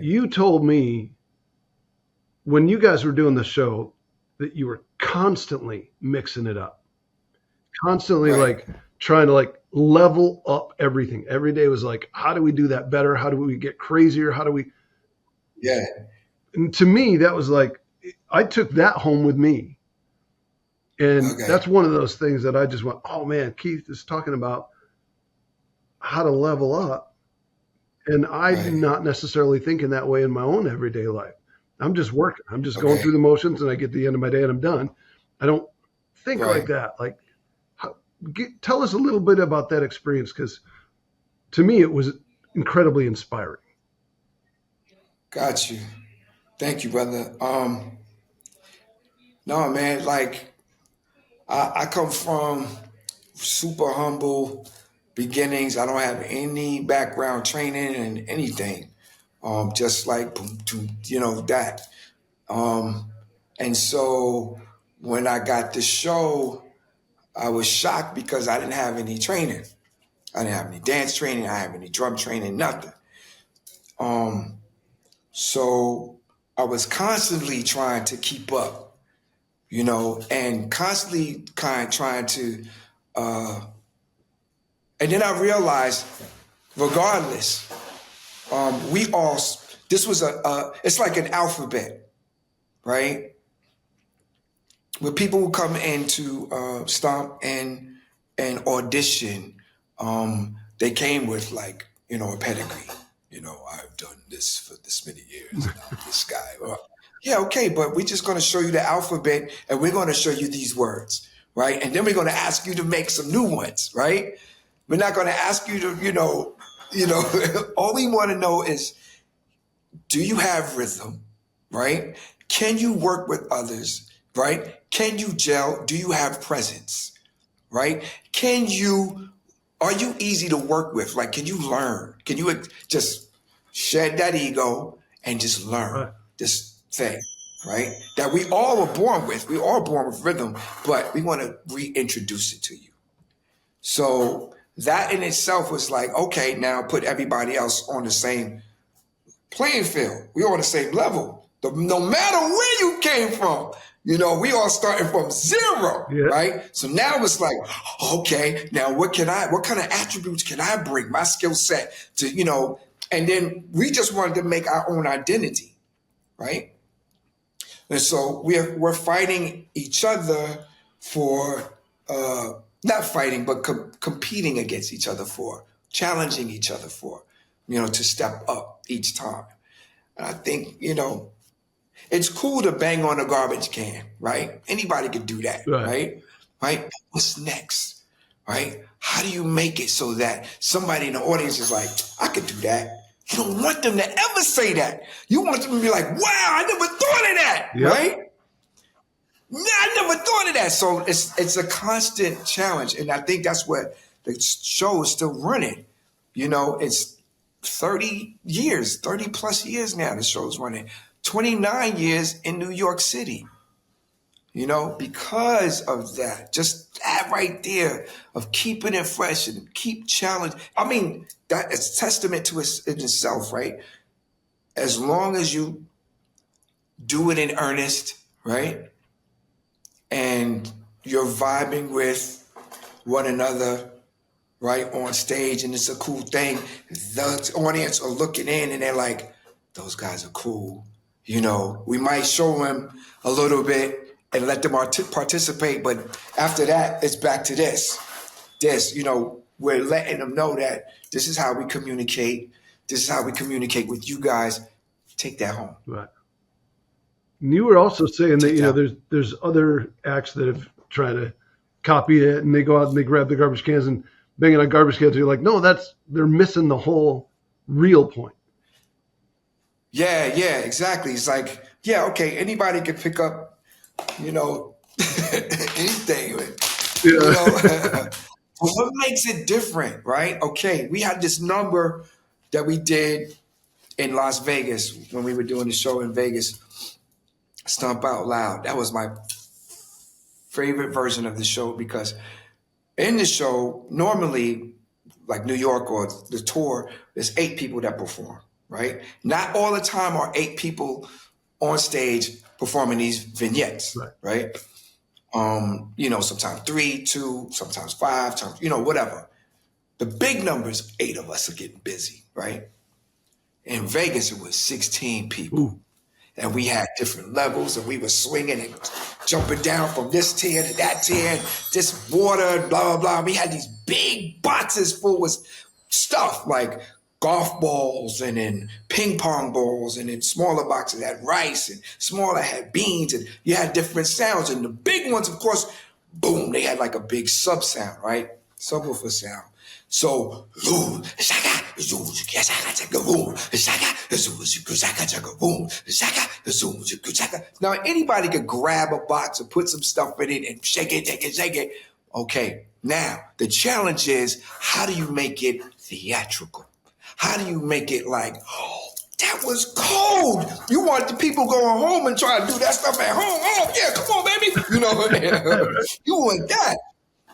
You told me when you guys were doing the show that you were constantly mixing it up, constantly Right. like trying to like level up everything. Every day was like, how do we do that better? How do we get crazier? How do we? Yeah. And to me, that was like, I took that home with me. And Okay. that's one of those things that I just went, oh man, Keith is talking about how to level up. And I'm Right. not necessarily thinking that way in my own everyday life. I'm just working. I'm just going Okay. through the motions and I get to the end of my day and I'm done. I don't think like Right. that. Like, tell us a little bit about that experience because to me, it was incredibly inspiring. Got you. Thank you, brother. No, man, like I come from super humble beginnings. I don't have any background training in anything. Just like that. Um, and so when I got the show, I was shocked because I didn't have any training. I didn't have any dance training. I didn't have any drum training, nothing. Um, so I was constantly trying to keep up, and constantly kind of trying to, uh, and then I realized, regardless, we all, this was it's like an alphabet, right? Where people will come into Stomp and audition, they came with like, a pedigree. I've done this for this many years, and I'm this guy. Yeah, okay, but we're just going to show you the alphabet, and we're going to show you these words, right? And then we're going to ask you to make some new ones, right? We're not going to ask you to, all we want to know is, do you have rhythm, right? Can you work with others, right? Can you gel? Do you have presence, right? Are you easy to work with? Like, can you learn? Can you just shed that ego and just learn Right. this thing, right? That we all were born with. We all born with rhythm, but we want to reintroduce it to you. So that in itself was like, okay, now put everybody else on the same playing field. We on the same level. No matter where you came from, we all starting from zero, Yeah. right? So now it's like, okay, now what kind of attributes can I bring my skill set to, and then we just wanted to make our own identity, right? And so we're fighting each other for, not fighting, but competing against each other for, challenging each other for, to step up each time. And I think, it's cool to bang on a garbage can, right? Anybody could do that, Right. right? Right? What's next? Right? How do you make it so that somebody in the audience is like, I could do that? You don't want them to ever say that. You want them to be like, wow, I never thought of that, Yep. right? Yeah, I never thought of that. So it's a constant challenge. And I think that's what the show is still running. It's 30 years, 30 plus years now the show's running. 29 years in New York City, because of that. Just that right there of keeping it fresh and keep challenging. I mean, that is testament to it in itself, right? As long as you do it in earnest, right? And you're vibing with one another, right, on stage, and it's a cool thing. The audience are looking in and they're like, those guys are cool. We might show them a little bit and let them participate, but after that, it's back to this. We're letting them know that this is how we communicate. This is how we communicate with you guys. Take that home. Right. And you were also saying that Take that. there's other acts that have tried to copy it, and they go out and they grab the garbage cans and bang it on garbage cans. You're like, no, they're missing the whole real point. Yeah, exactly. It's like, yeah, okay, anybody can pick up, anything. Yeah. But what makes it different, right? Okay, we had this number that we did in Las Vegas when we were doing the show in Vegas, Stomp Out Loud. That was my favorite version of the show because in the show, normally, like New York or the tour, there's 8 people that perform, right? Not all the time are 8 people on stage performing these vignettes, right? Sometimes 3, 2, sometimes 5, whatever. The big numbers, 8 of us are getting busy, right? In Vegas, it was 16 people. Ooh. And we had different levels, and we were swinging and jumping down from this tier to that tier, and this water, blah, blah, blah. We had these big boxes full with stuff like golf balls and then ping pong balls, and then smaller boxes had rice, and smaller had beans, and you had different sounds. And the big ones, of course, boom, they had like a big sub sound, right? Subwoofer sound. So, now anybody could grab a box and put some stuff in it and shake it, shake it, shake it. Okay, now the challenge is, how do you make it theatrical? How do you make it like, oh, that was cold? You want the people going home and try to do that stuff at home? Oh, yeah, come on, baby. You know what I mean? You want that.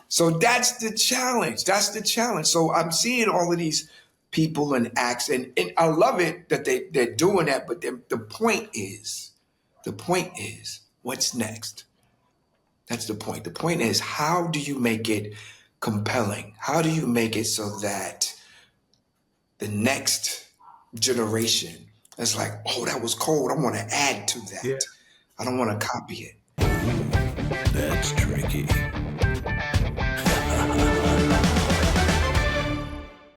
So that's the challenge. That's the challenge. So I'm seeing all of these people and acts, and I love it that they're doing that. But the point is, what's next? That's the point. The point is, how do you make it compelling? How do you make it so that the next generation is like, oh, that was cold. I want to add to that. Yeah. I don't want to copy it. That's tricky.